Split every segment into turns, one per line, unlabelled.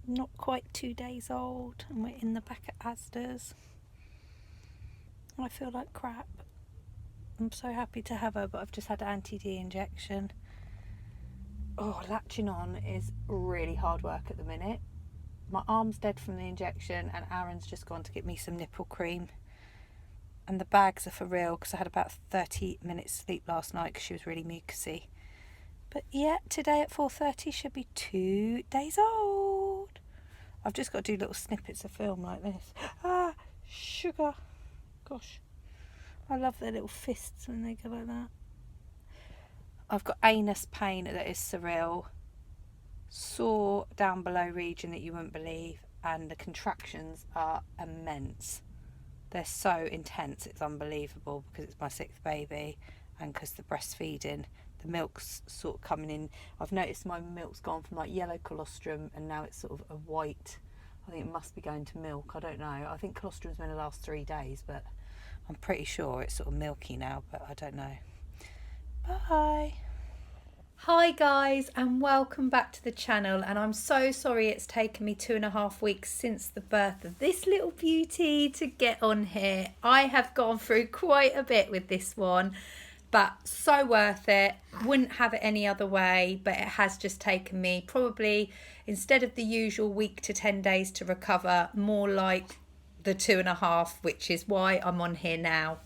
not quite 2 days old, and we're in the back at Asda's. I feel like crap. I'm so happy to have her, but I've just had an anti-D injection. Oh, latching on is really hard work at the minute. My arm's dead from the injection, and Aaron's just gone to get me some nipple cream. And the bags are for real, because I had about 30 minutes sleep last night because she was really mucusy. But yeah, today at 4:30 should be 2 days old. I've just got to do little snippets of film like this. Ah, sugar. Gosh, I love their little fists when they go like that. I've got anus pain that is surreal. Sore down below region that you wouldn't believe. And the contractions are immense. They're so intense, it's unbelievable, because it's my 6th baby and because the breastfeeding, the milk's sort of coming in. I've noticed my milk's gone from like yellow colostrum and now it's sort of a white. I think it must be going to milk. I don't know. I think colostrum's going to last 3 days, but I'm pretty sure it's sort of milky now, but I don't know. Bye. Hi guys, and welcome back to the channel, and I'm so sorry it's taken me 2.5 weeks since the birth of this little beauty to get on here. I have gone through quite a bit with this one, but so worth it. Wouldn't have it any other way, but it has just taken me probably, instead of the usual week to 10 days to recover, more like the 2.5, which is why I'm on here now.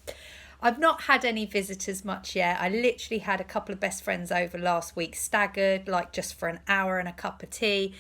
I've not had any visitors much yet. I literally had a couple of best friends over last week, staggered, like just for an hour and a cup of tea.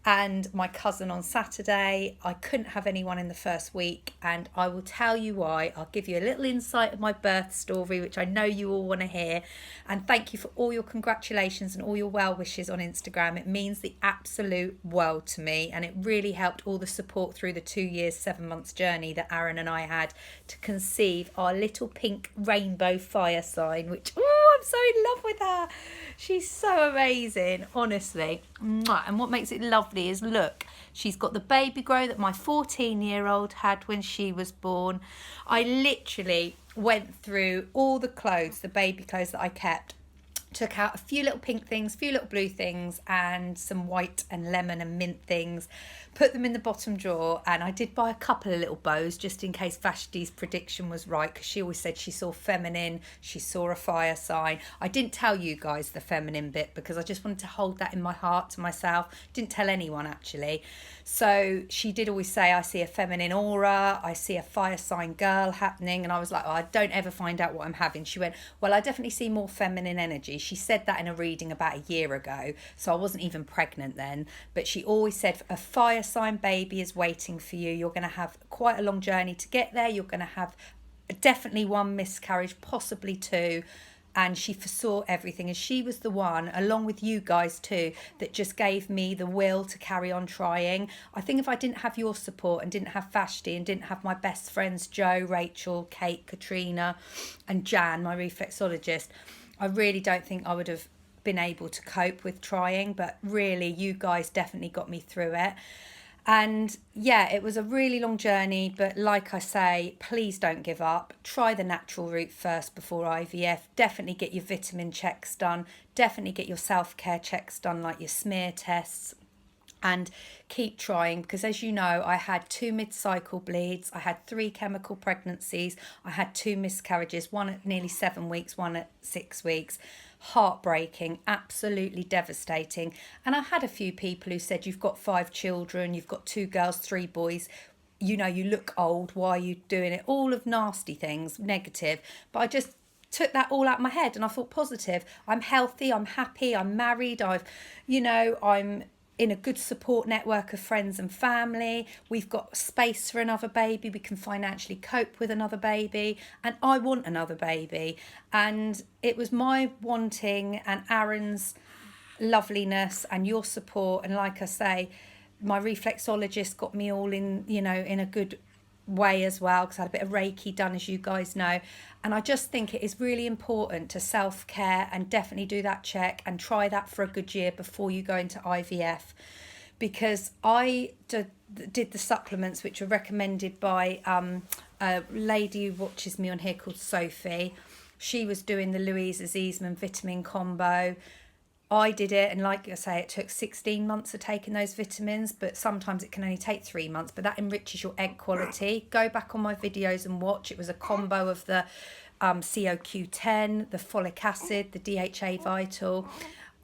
And my cousin on Saturday. I couldn't have anyone in the first week, and I will tell you why. I'll give you a little insight of my birth story, which I know you all want to hear. And thank you for all your congratulations and all your well wishes on Instagram. It means the absolute world to me, and it really helped all the support through the 2 years, 7 months journey that Aaron and I had to conceive our little pink rainbow fire sign, which, oh, I'm so in love with her. She's so amazing, honestly. And what makes it lovely is, look, she's got the baby grow that my 14-year-old had when she was born. I literally went through all the clothes, the baby clothes that I kept, took out a few little pink things, a few little blue things, and some white and lemon and mint things, put them in the bottom drawer. And I did buy a couple of little bows just in case Vashti's prediction was right, because she always said she saw feminine, she saw a fire sign. I didn't tell you guys the feminine bit because I just wanted to hold that in my heart to myself. Didn't tell anyone actually. So she did always say, I see a feminine aura, I see a fire sign girl happening. And I was like, oh, I don't ever find out what I'm having. She went, well, I definitely see more feminine energy. She said that in a reading about a year ago, so I wasn't even pregnant then. But she always said, a fire sign baby is waiting for you. You're going to have quite a long journey to get there. You're going to have definitely 1 miscarriage, possibly 2. And she foresaw everything, and she was the one, along with you guys too, that just gave me the will to carry on trying. I think if I didn't have your support and didn't have Vashti and didn't have my best friends Joe, Rachel, Kate, Katrina and Jan, my reflexologist, I really don't think I would have been able to cope with trying. But really, you guys definitely got me through it. And yeah, it was a really long journey, but like I say, please don't give up. Try the natural route first before IVF. Definitely get your vitamin checks done. Definitely get your self-care checks done, like your smear tests. And keep trying, because as you know, I had 2 mid-cycle bleeds, I had 3 chemical pregnancies, I had 2 miscarriages, one at nearly 7 weeks, one at 6 weeks. Heartbreaking, absolutely devastating. And I had a few people who said, you've got 5 children, you've got 2 girls, 3 boys, you know, you look old, why are you doing it? All of nasty things, negative. But I just took that all out of my head and I thought positive. I'm healthy, I'm happy, I'm married, I'm in a good support network of friends and family. We've got space for another baby. We can financially cope with another baby. And I want another baby. And it was my wanting and Aaron's loveliness and your support. And like I say, my reflexologist got me all in, in a good way as well, because I had a bit of Reiki done, as you guys know. And I just think it is really important to self-care and definitely do that check and try that for a good year before you go into IVF, because I did the supplements which were recommended by a lady who watches me on here called Sophie. She was doing the Louise Azizman vitamin combo. I did it, and like I say, it took 16 months of taking those vitamins, but sometimes it can only take 3 months, but that enriches your egg quality. Go back on my videos and watch. It was a combo of the CoQ10, the folic acid, the DHA Vital.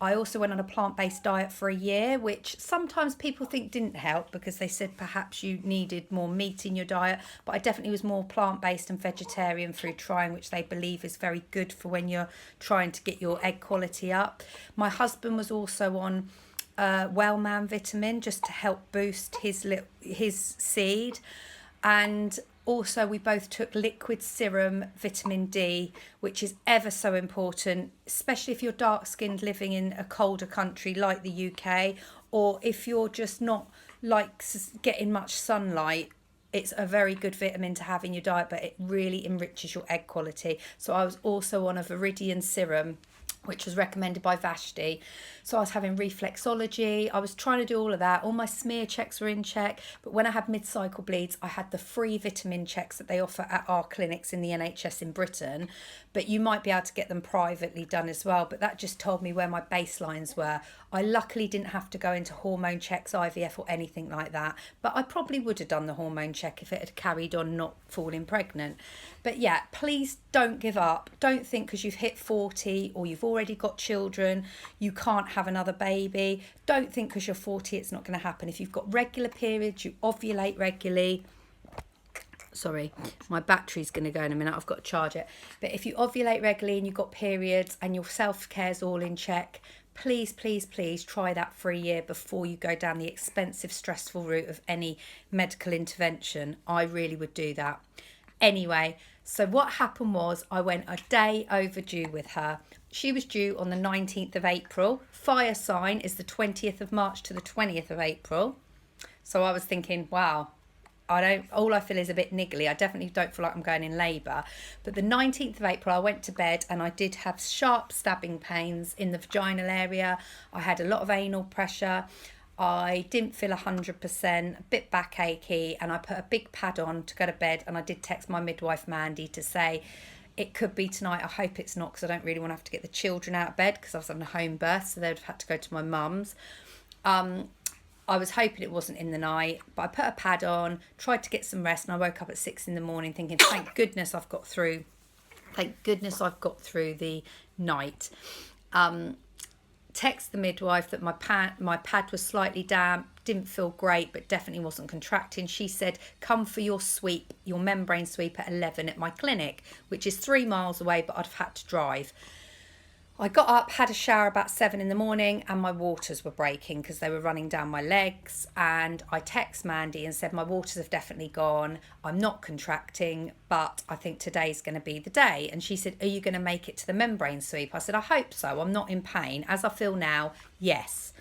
I also went on a plant-based diet for a year, which sometimes people think didn't help because they said perhaps you needed more meat in your diet, but I definitely was more plant-based and vegetarian through trying, which they believe is very good for when you're trying to get your egg quality up. My husband was also on Wellman vitamin just to help boost his seed, and also we both took liquid serum vitamin D, which is ever so important, especially if you're dark skinned living in a colder country like the UK, or if you're just not like getting much sunlight. It's a very good vitamin to have in your diet, but it really enriches your egg quality. So I was also on a Viridian serum, which was recommended by Vashti. So I was having reflexology. I was trying to do all of that. All my smear checks were in check. But when I had mid-cycle bleeds, I had the free vitamin checks that they offer at our clinics in the NHS in Britain. But you might be able to get them privately done as well. But that just told me where my baselines were. I luckily didn't have to go into hormone checks, IVF or anything like that. But I probably would have done the hormone check if it had carried on not falling pregnant. But yeah, please don't give up. Don't think because you've hit 40 or you've already got children, you can't have another baby. Don't think because you're 40 it's not going to happen. If you've got regular periods, you ovulate regularly. Sorry, my battery's going to go in a minute. I've got to charge it. But if you ovulate regularly and you've got periods and your self-care's all in check, please, please, please try that for a year before you go down the expensive, stressful route of any medical intervention. I really would do that. Anyway, so what happened was I went a day overdue with her. She was due on the 19th of April. Fire sign is the 20th of March to the 20th of April. So I was thinking, wow, all I feel is a bit niggly. I definitely don't feel like I'm going in labour. But the 19th of April, I went to bed and I did have sharp stabbing pains in the vaginal area. I had a lot of anal pressure. I didn't feel 100%, a bit backache, and I put a big pad on to go to bed. And I did text my midwife, Mandy, to say, it could be tonight. I hope it's not, because I don't really want to have to get the children out of bed because I was having a home birth, so they'd have had to go to my mum's. I was hoping it wasn't in the night, but I put a pad on, tried to get some rest, and I woke up at 6 in the morning thinking, thank goodness I've got through the night. Text the midwife that my pad was slightly damp, didn't feel great, but definitely wasn't contracting. She said, come for your sweep, your membrane sweep at 11 at my clinic, which is 3 miles away, but I'd have had to drive. I got up, had a shower about 7 in the morning, and my waters were breaking because they were running down my legs. And I text Mandy and said, my waters have definitely gone. I'm not contracting, but I think today's going to be the day. And she said, are you going to make it to the membrane sweep? I said, I hope so. I'm not in pain. As I feel now, yes.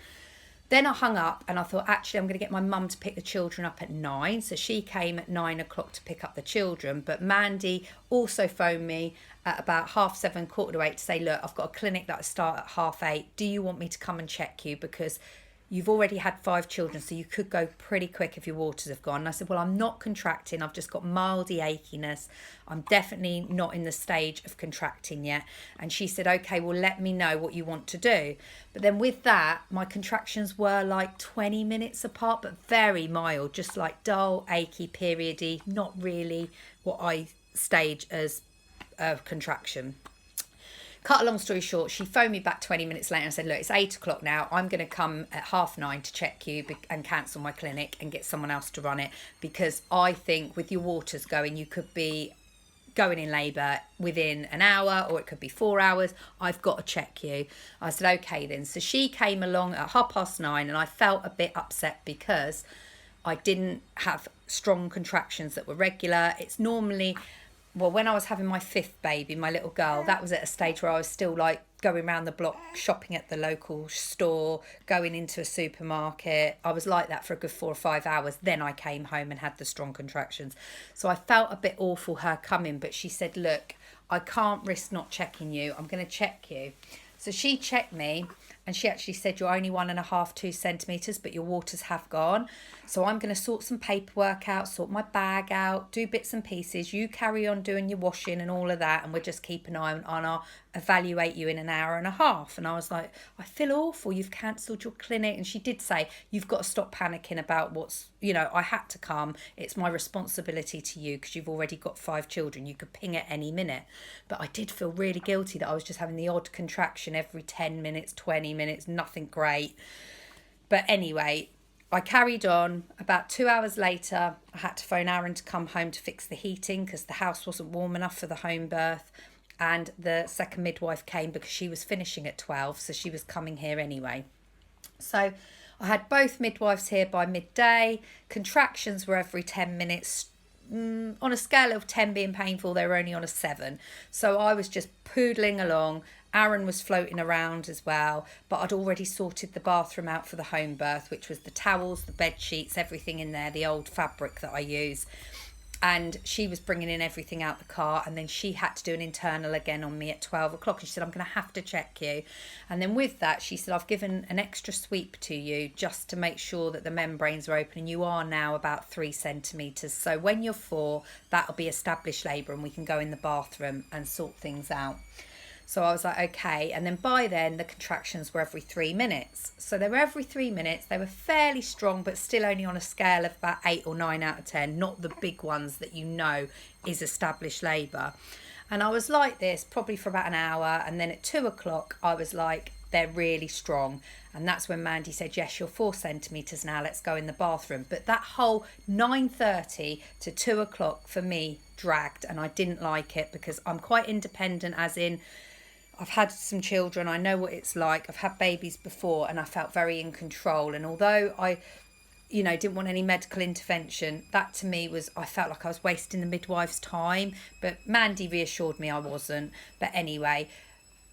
Then I hung up and I thought, actually, I'm going to get my mum to pick the children up at 9. So she came at 9 o'clock to pick up the children. But Mandy also phoned me at about 7:30, 7:45 to say, look, I've got a clinic that I start at 8:30. Do you want me to come and check you? Because you've already had 5 children, so you could go pretty quick if your waters have gone. And I said, well, I'm not contracting. I've just got mildy achiness. I'm definitely not in the stage of contracting yet. And she said, okay, well, let me know what you want to do. But then with that, my contractions were like 20 minutes apart, but very mild, just like dull, achy, periody, not really what I stage as a contraction. Cut a long story short, she phoned me back 20 minutes later and said, look, it's 8 o'clock now. I'm going to come at 9:30 to check you and cancel my clinic and get someone else to run it, because I think with your waters going, you could be going in labour within an hour, or it could be 4 hours. I've got to check you. I said, okay then. So she came along at 9:30 and I felt a bit upset because I didn't have strong contractions that were regular. It's normally... Well, when I was having my 5th baby, my little girl, that was at a stage where I was still like going around the block, shopping at the local store, going into a supermarket. I was like that for a good 4 or 5 hours. Then I came home and had the strong contractions. So I felt a bit awful her coming, but she said, look, I can't risk not checking you. I'm going to check you. So she checked me And she actually said, you're only 1.5, 2 centimetres, but your waters have gone. So I'm going to sort some paperwork out, sort my bag out, do bits and pieces. You carry on doing your washing and all of that. And we'll just keep an eye on our evaluate you in an hour and a half. And I was like, I feel awful. You've cancelled your clinic. And she did say, you've got to stop panicking about what's, I had to come. It's my responsibility to you because you've already got 5 children. You could ping at any minute. But I did feel really guilty that I was just having the odd contraction every 10 minutes, 20 minutes, nothing great. But anyway, I carried on. About 2 hours later, I had to phone Aaron to come home to fix the heating because the house wasn't warm enough for the home birth. And the second midwife came because she was finishing at 12, so she was coming here anyway. So I had both midwives here by midday. Contractions were every 10 minutes. On a scale of 10 being painful, they were only on a 7. So I was just poodling along. Aaron was floating around as well, but I'd already sorted the bathroom out for the home birth, which was the towels, the bed sheets, everything in there, the old fabric that I use. And she was bringing in everything out the car, and then she had to do an internal again on me at 12 o'clock. And she said, I'm going to have to check you. And then with that, she said, I've given an extra sweep to you just to make sure that the membranes are open. And you are now about 3 centimetres. So when you're 4, that'll be established labour and we can go in the bathroom and sort things out. So I was like, okay. And then by then, the contractions were every 3 minutes. So they were every 3 minutes. They were fairly strong, but still only on a scale of about 8 or 9 out of 10, not the big ones that is established labour. And I was like this probably for about an hour. And then at 2 o'clock, I was like, they're really strong. And that's when Mandy said, yes, you're 4 centimetres now. Let's go in the bathroom. But that whole 9:30 to 2 o'clock for me dragged. And I didn't like it because I'm quite independent, as in, I've had some children, I know what it's like. I've had babies before and I felt very in control. And although I, didn't want any medical intervention, that to me I felt like I was wasting the midwife's time. But Mandy reassured me I wasn't. But anyway,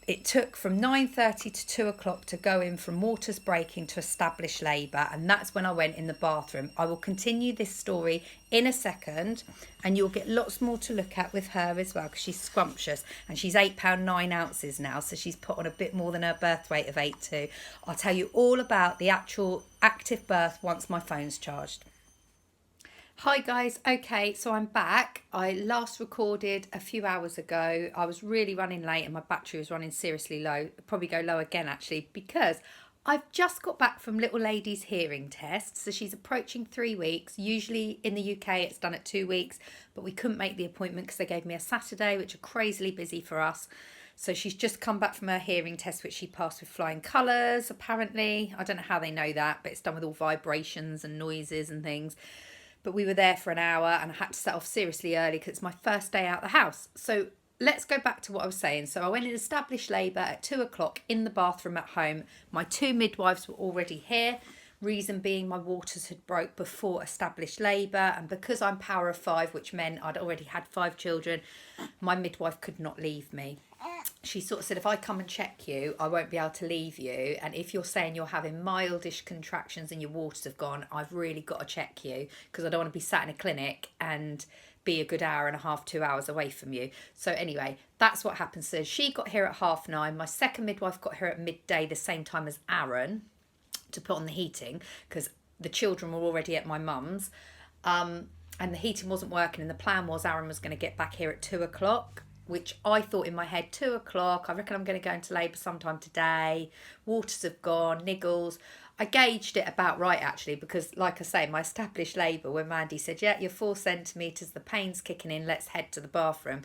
it took from 9:30 to 2 o'clock to go in from waters breaking to established labour. And that's when I went in the bathroom. I will continue this story in a second and you'll get lots more to look at with her as well because she's scrumptious and she's £8 9 ounces now. So she's put on a bit more than her birth weight of 8.2. I'll tell you all about the actual active birth once my phone's charged. Hi guys, okay, so I'm back. I last recorded a few hours ago. I was really running late and my battery was running seriously low. It'll probably go low again actually because I've just got back from little lady's hearing test. So she's approaching 3 weeks. Usually in the UK it's done at 2 weeks, but we couldn't make the appointment because they gave me a Saturday, which are crazily busy for us. So she's just come back from her hearing test, which she passed with flying colours, apparently. I don't know how they know that, but it's done with all vibrations and noises and things. But we were there for an hour and I had to set off seriously early because it's my first day out of the house. So let's go back to what I was saying. So I went in established labour at 2 o'clock in the bathroom at home. My 2 midwives were already here. Reason being my waters had broke before established labour. And because I'm power of 5, which meant I'd already had 5 children, my midwife could not leave me. She sort of said, if I come and check you, I won't be able to leave you. And if you're saying you're having mildish contractions and your waters have gone, I've really got to check you because I don't want to be sat in a clinic and be a good hour and a half, 2 hours away from you. So anyway, that's what happened. So she got here at 9:30. My second midwife got here at midday, the same time as Aaron, to put on the heating because the children were already at my mum's. And the heating wasn't working. And the plan was Aaron was going to get back here at 2 o'clock. Which I thought in my head, 2 o'clock, I reckon I'm going to go into labour sometime today. Waters have gone, niggles. I gauged it about right, actually, because like I say, my established labour, when Mandy said, yeah, you're 4 centimetres, the pain's kicking in, let's head to the bathroom,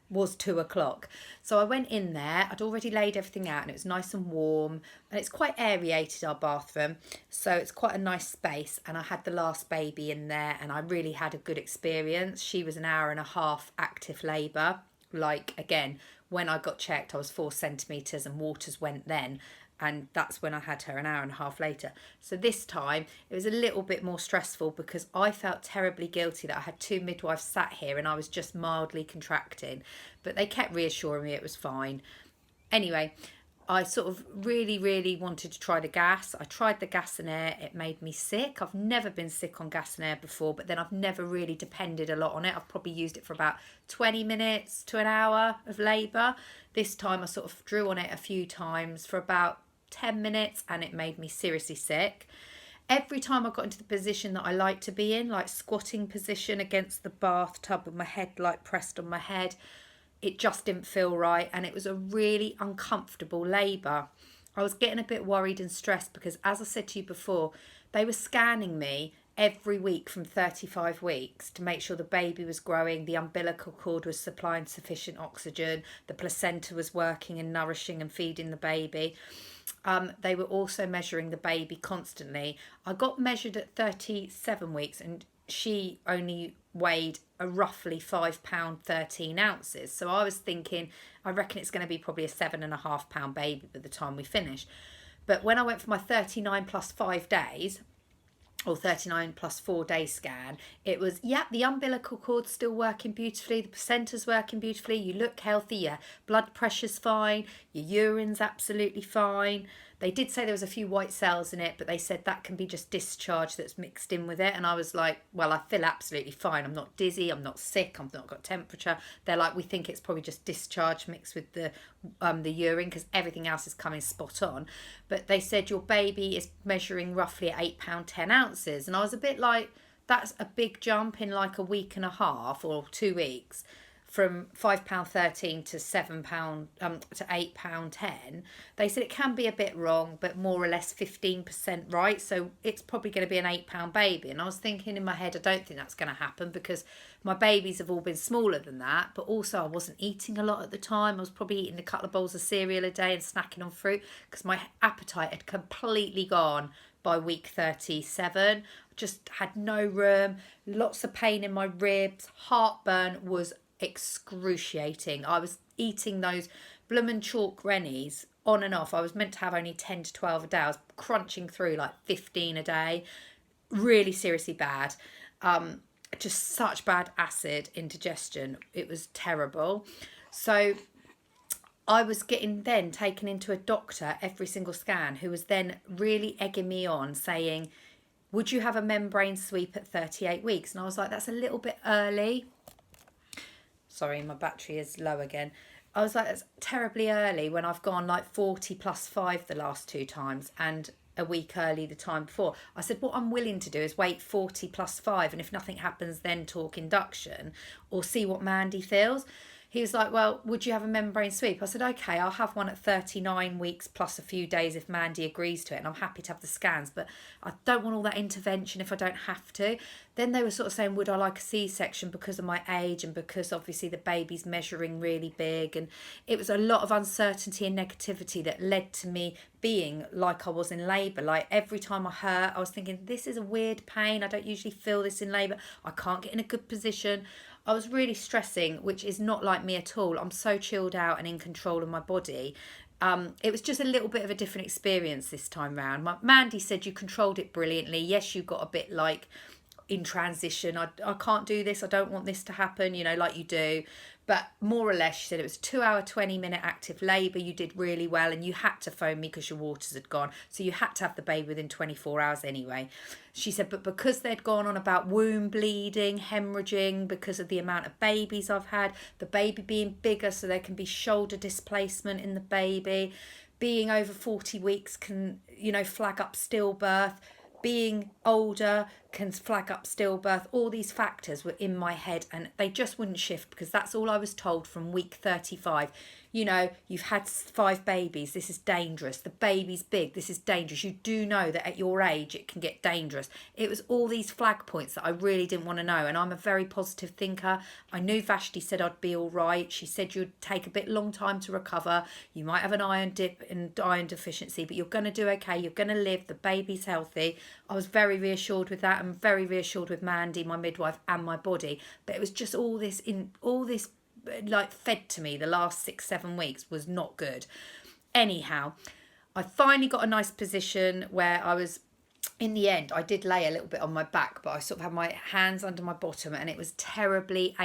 was 2 o'clock. So I went in there, I'd already laid everything out and it was nice and warm. And it's quite aerated, our bathroom. So it's quite a nice space. And I had the last baby in there and I really had a good experience. She was an hour and a half active labour. Like, again, when I got checked, I was 4 centimetres and waters went then. And that's when I had her an hour and a half later. So this time, it was a little bit more stressful because I felt terribly guilty that I had 2 midwives sat here and I was just mildly contracting. But they kept reassuring me it was fine. Anyway, I sort of really wanted to try the gas. I tried the gas and air. It made me sick. I've never been sick on gas and air before, but then I've never really depended a lot on it. I've probably used it for about 20 minutes to an hour of labour. This time I sort of drew on it a few times for about
10 minutes and it made me seriously sick. Every time I got into the position that I like to be in, like squatting position against the bathtub with my head like pressed on my head, it just didn't feel right, and it was a really uncomfortable labour. I was getting a bit worried and stressed because, as I said to you before, they were scanning me every week from 35 weeks to make sure the baby was growing, the umbilical cord was supplying sufficient oxygen, the placenta was working and nourishing and feeding the baby. They were also measuring the baby constantly. I got measured at 37 weeks and she only weighed a roughly £5 13 ounces. So I was thinking, I reckon it's going to be probably a £7.5 baby by the time we finish. But when I went for my 39 plus 5 days, or 39 plus 4 day scan, it was, the umbilical cord's still working beautifully, the placenta's working beautifully, you look healthy, your blood pressure's fine, your urine's absolutely fine. They did say there was a few white cells in it, but they said that can be just discharge that's mixed in with it. And I was like, well, I feel absolutely fine. I'm not dizzy, I'm not sick, I've not got temperature. They're like, we think it's probably just discharge mixed with the urine, because everything else is coming spot on. But they said your baby is measuring roughly at £8 10 ounces. And I was a bit like, that's a big jump in like a week and a half or 2 weeks, from £5 13 to £7 to £8 10. They said it can be a bit wrong, but more or less 15% right. So it's probably going to be an £8 baby. And I was thinking in my head, I don't think that's going to happen because my babies have all been smaller than that. But also I wasn't eating a lot at the time. I was probably eating a couple of bowls of cereal a day and snacking on fruit because my appetite had completely gone by week 37. Just had no room, lots of pain in my ribs, heartburn was excruciating. I was eating those bloomin' chalk rennies on and off. I was meant to have only 10 to 12 a day. I was crunching through like 15 a day. Really seriously bad. Just such bad acid indigestion. It was terrible. So I was getting then taken into a doctor every single scan who was then really egging me on, saying, would you have a membrane sweep at 38 weeks? And I was like, that's a little bit early. Sorry, my battery is low again. I was like, that's terribly early when I've gone like 40 plus 5 the last 2 times and a week early the time before. I said, what I'm willing to do is wait 40 plus 5, and if nothing happens then talk induction or see what Mandy feels. He was like, well, would you have a membrane sweep? I said, okay, I'll have one at 39 weeks plus a few days if Mandy agrees to it. And I'm happy to have the scans, but I don't want all that intervention if I don't have to. Then they were sort of saying, would I like a C-section because of my age and because obviously the baby's measuring really big. And it was a lot of uncertainty and negativity that led to me being like I was in labour. Like every time I hurt, I was thinking, this is a weird pain. I don't usually feel this in labour. I can't get in a good position. I was really stressing, which is not like me at all. I'm so chilled out and in control of my body. It was just a little bit of a different experience this time round. Mandy said you controlled it brilliantly. Yes, you got a bit like in transition. I can't do this. I don't want this to happen, like you do. But more or less, she said it was 2 hour, 20-minute active labour. You did really well, and you had to phone me because your waters had gone. So you had to have the baby within 24 hours anyway. She said, but because they'd gone on about womb bleeding, hemorrhaging, because of the amount of babies I've had, the baby being bigger so there can be shoulder displacement in the baby, being over 40 weeks can, flag up stillbirth, being older can flag up stillbirth. All these factors were in my head and they just wouldn't shift because that's all I was told from week 35. You've had 5 babies. This is dangerous. The baby's big. This is dangerous. You do know that at your age it can get dangerous. It was all these flag points that I really didn't want to know. And I'm a very positive thinker. I knew Vashti said I'd be all right. She said you'd take a bit long time to recover. You might have an iron dip and iron deficiency, but you're going to do okay. You're going to live. The baby's healthy. I was very reassured with that. I'm very reassured with Mandy, my midwife, and my body. But it was just all this like fed to me the last 6-7 weeks was not good. Anyhow, I finally got a nice position where I was, in the end, I did lay a little bit on my back, but I sort of had my hands under my bottom, and it was terribly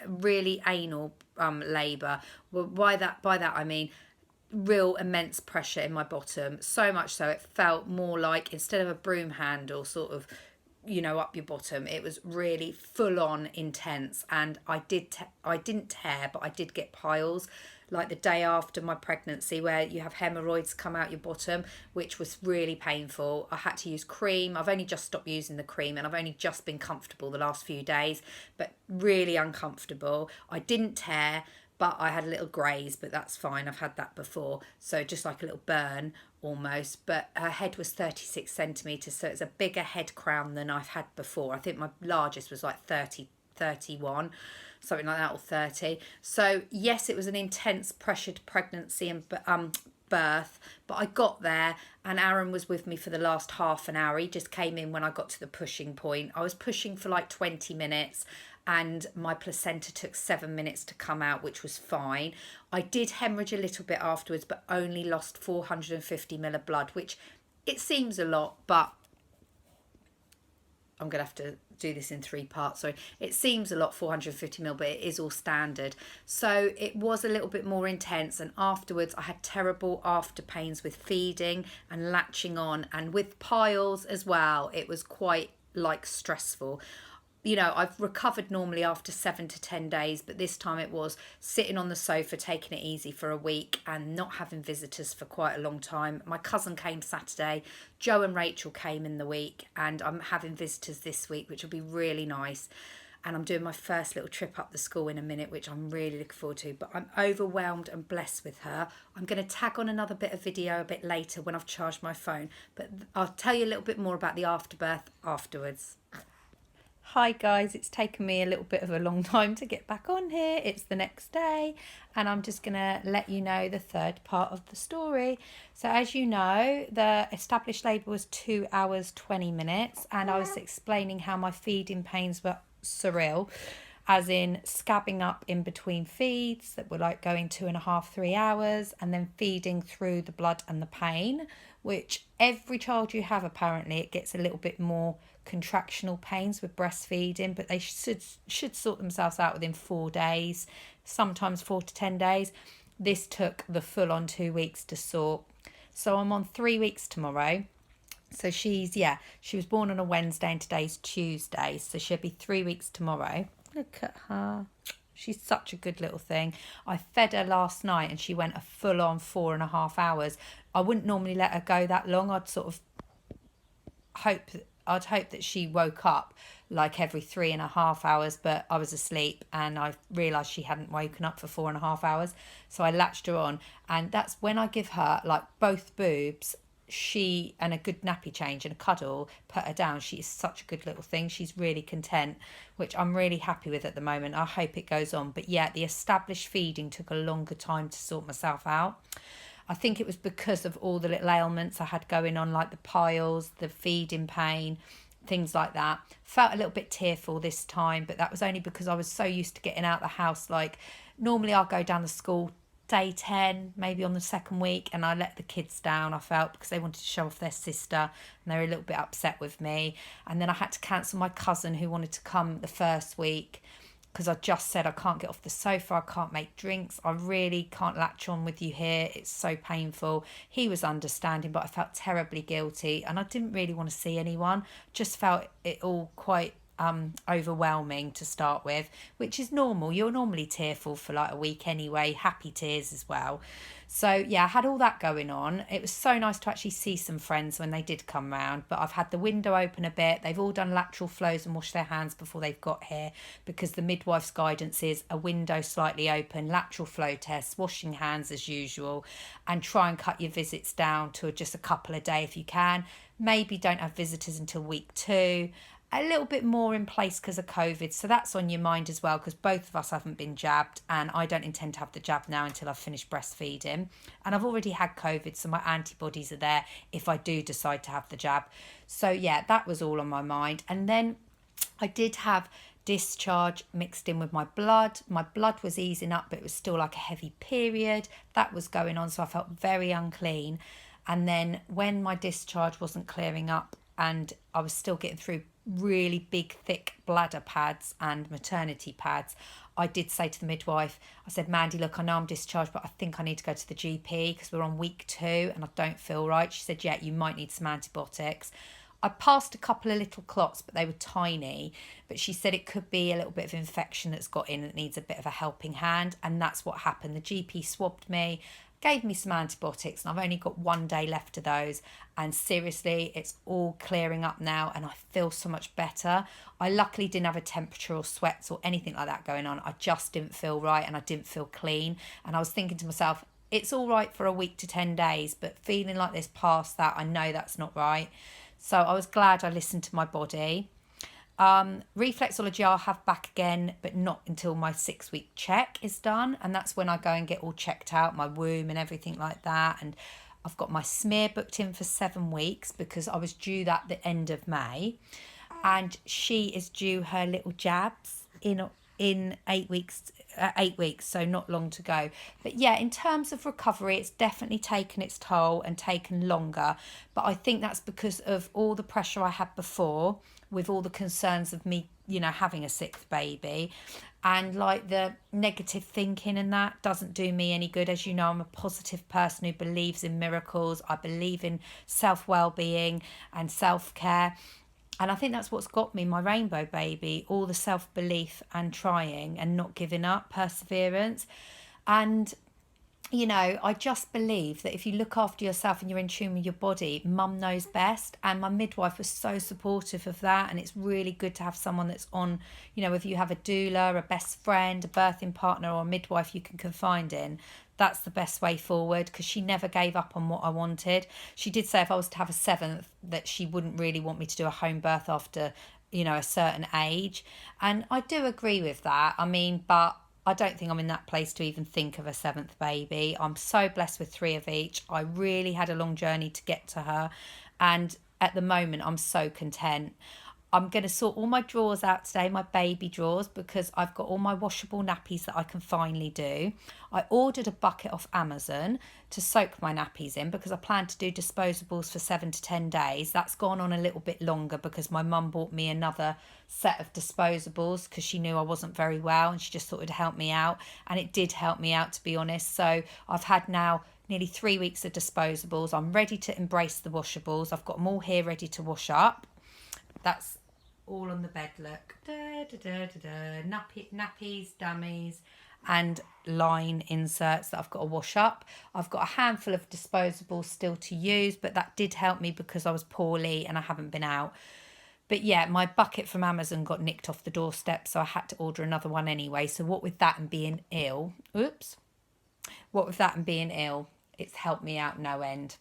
really anal labour. Well, by that I mean real immense pressure in my bottom, so much so it felt more like, instead of a broom handle sort of up your bottom, it was really full on intense. And I didn't tear, but I did get piles. like the day after my pregnancy, where you have hemorrhoids come out your bottom, which was really painful. I had to use cream. I've only just stopped using the cream, and I've only just been comfortable the last few days, but really uncomfortable. I didn't tear, but I had a little graze, but that's fine. I've had that before. So just like a little burn almost. But her head was 36 centimetres, so it's a bigger head crown than I've had before. I think my largest was like 30, 31, something like that, or 30. So yes, it was an intense pressured pregnancy and birth, but I got there and Aaron was with me for the last half an hour. He just came in when I got to the pushing point. I was pushing for like 20 minutes and my placenta took 7 minutes to come out, which was fine. I did hemorrhage a little bit afterwards, but only lost 450 ml of blood, which it seems a lot, but I'm going to have to do this in 3 parts. Sorry. It seems a lot, 450 ml, but it is all standard. So it was a little bit more intense. And afterwards, I had terrible after pains with feeding and latching on, and with piles as well. It was quite like stressful. You know, I've recovered normally after 7 to 10 days, but this time it was sitting on the sofa, taking it easy for a week and not having visitors for quite a long time. My cousin came Saturday, Joe and Rachel came in the week, and I'm having visitors this week, which will be really nice. And I'm doing my first little trip up the school in a minute, which I'm really looking forward to. But I'm overwhelmed and blessed with her. I'm going to tag on another bit of video a bit later when I've charged my phone. But I'll tell you a little bit more about the afterbirth afterwards. Hi guys, it's taken me a little bit of a long time to get back on here. It's the next day and I'm just going to let you know the third part of the story. So as you know, the established labour was 2 hours 20 minutes and I was explaining how my feeding pains were surreal, as in scabbing up in between feeds that were like going 2.5, 3 hours, and then feeding through the blood and the pain, which every child you have, apparently it gets a little bit more contractional pains with breastfeeding, but they should sort themselves out within 4 days, sometimes 4 to 10 days. This took the full on 2 weeks to sort. So I'm on 3 weeks tomorrow. So she was born on a Wednesday and today's Tuesday, so she'll be 3 weeks tomorrow. Look at her. She's such a good little thing. I fed her last night and she went a full on 4.5 hours. I wouldn't normally let her go that long. I'd hope that she woke up like every 3.5 hours, but I was asleep and I realised she hadn't woken up for 4.5 hours. So I latched her on, and that's when I give her like both boobs, she and a good nappy change and a cuddle, put her down. She is such a good little thing. She's really content, which I'm really happy with at the moment. I hope it goes on. But yeah, the established feeding took a longer time to sort myself out. I think it was because of all the little ailments I had going on, like the piles, the feeding pain, things like that. Felt a little bit tearful this time, but that was only because I was so used to getting out of the house. Like normally I'll go down the school day 10, maybe on the second week, and I let the kids down, I felt, because they wanted to show off their sister and they were a little bit upset with me. And then I had to cancel my cousin who wanted to come the first week, because I just said I can't get off the sofa, I can't make drinks, I really can't latch on with you here, it's so painful. He was understanding, but I felt terribly guilty and I didn't really want to see anyone. Just felt it all quite overwhelming to start with, which is normal. You're normally tearful for like a week anyway, happy tears as well. So yeah, I had all that going on. It was so nice to actually see some friends when they did come round, but I've had the window open a bit. They've all done lateral flows and washed their hands before they've got here, because the midwife's guidance is a window slightly open, lateral flow tests, washing hands as usual, and try and cut your visits down to just a couple a day if you can. Maybe don't have visitors until week 2. A little bit more in place because of COVID, so that's on your mind as well, because both of us haven't been jabbed and I don't intend to have the jab now until I've finished breastfeeding, and I've already had COVID, so my antibodies are there if I do decide to have the jab. So yeah, that was all on my mind. And then I did have discharge mixed in with my blood. My blood was easing up, but it was still like a heavy period that was going on, so I felt very unclean. And then when my discharge wasn't clearing up and I was still getting through really big thick bladder pads and maternity pads, I did say to the midwife, I said, Mandy, look, I know I'm discharged, but I think I need to go to the GP because we're on week 2 and I don't feel right. She said, yeah, you might need some antibiotics. I passed a couple of little clots, but they were tiny. But she said it could be a little bit of infection that's got in that needs a bit of a helping hand. And that's what happened. The GP swabbed me, gave me some antibiotics, and I've only got 1 day left of those. And seriously, it's all clearing up now and I feel so much better. I luckily didn't have a temperature or sweats or anything like that going on. I just didn't feel right and I didn't feel clean. And I was thinking to myself, it's all right for a week to 10 days, but feeling like this past that, I know that's not right. So I was glad I listened to my body. Reflexology I'll have back again, but not until my 6-week check is done. And that's when I go and get all checked out, my womb and everything like that. And I've got my smear booked in for 7 weeks because I was due that the end of May. And she is due her little jabs in 8 weeks, 8 weeks, so not long to go. But yeah, in terms of recovery, it's definitely taken its toll and taken longer. But I think that's because of all the pressure I had before with all the concerns of me, you know, having a 6th baby. And like the negative thinking and that doesn't do me any good. As you know, I'm a positive person who believes in miracles. I believe in self-well-being and self-care. And I think that's what's got me my rainbow baby, all the self-belief and trying and not giving up, perseverance. And, you know, I just believe that if you look after yourself and you're in tune with your body, mum knows best. And my midwife was so supportive of that. And it's really good to have someone that's on, you know, if you have a doula, a best friend, a birthing partner or a midwife you can confide in, that's the best way forward, because she never gave up on what I wanted. She did say if I was to have a 7th that she wouldn't really want me to do a home birth after, you know, a certain age. And I do agree with that. I mean, but I don't think I'm in that place to even think of a 7th baby. I'm so blessed with 3 of each. I really had a long journey to get to her. And at the moment, I'm so content. I'm going to sort all my drawers out today, my baby drawers, because I've got all my washable nappies that I can finally do. I ordered a bucket off Amazon to soak my nappies in because I plan to do disposables for 7 to 10 days. That's gone on a little bit longer because my mum bought me another set of disposables because she knew I wasn't very well and she just thought it'd help me out. And it did help me out, to be honest. So I've had now nearly 3 weeks of disposables. I'm ready to embrace the washables. I've got them all here ready to wash up. That's all on the bed, look. Nappies, dummies, and line inserts that I've got to wash up. I've got a handful of disposables still to use, but that did help me because I was poorly and I haven't been out. But yeah, my bucket from Amazon got nicked off the doorstep, so I had to order another one anyway. So what with that and being ill, it's helped me out no end.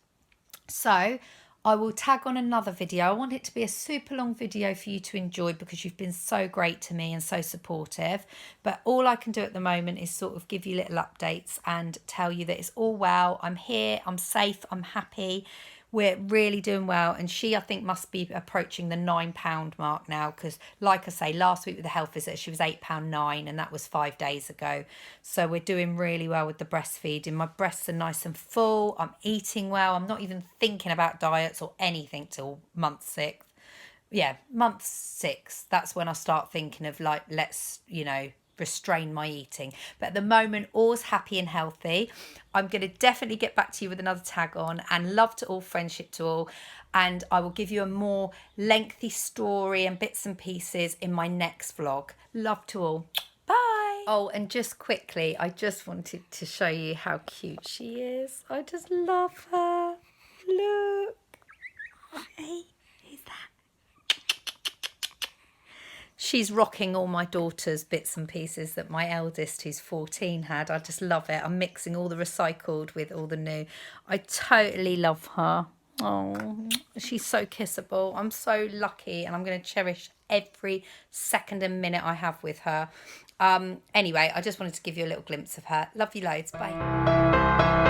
So I will tag on another video. I want it to be a super long video for you to enjoy because you've been so great to me and so supportive. But all I can do at the moment is sort of give you little updates and tell you that it's all well. I'm here, I'm safe, I'm happy. We're really doing well. And she, I think, must be approaching the £9 mark now because, like I say, last week with the health visit, she was £8.09 and that was 5 days ago. So we're doing really well with the breastfeeding. My breasts are nice and full. I'm eating well. I'm not even thinking about diets or anything till month 6. Yeah, month 6. That's when I start thinking of like, let's, you know, restrain my eating. But at the moment, all's happy and healthy. I'm going to definitely get back to you with another tag on, and love to all, friendship to all. And I will give you a more lengthy story and bits and pieces in my next vlog. Love to all. Bye. Oh, and just quickly, I just wanted to show you how cute she is. I just love her. Look. Hey, who's that? She's rocking all my daughter's bits and pieces that my eldest, who's 14, had. I just love it. I'm mixing all the recycled with all the new. I totally love her. Oh, she's so kissable. I'm so lucky and I'm going to cherish every second and minute I have with her. Anyway, I just wanted to give you a little glimpse of her. Love you loads. Bye.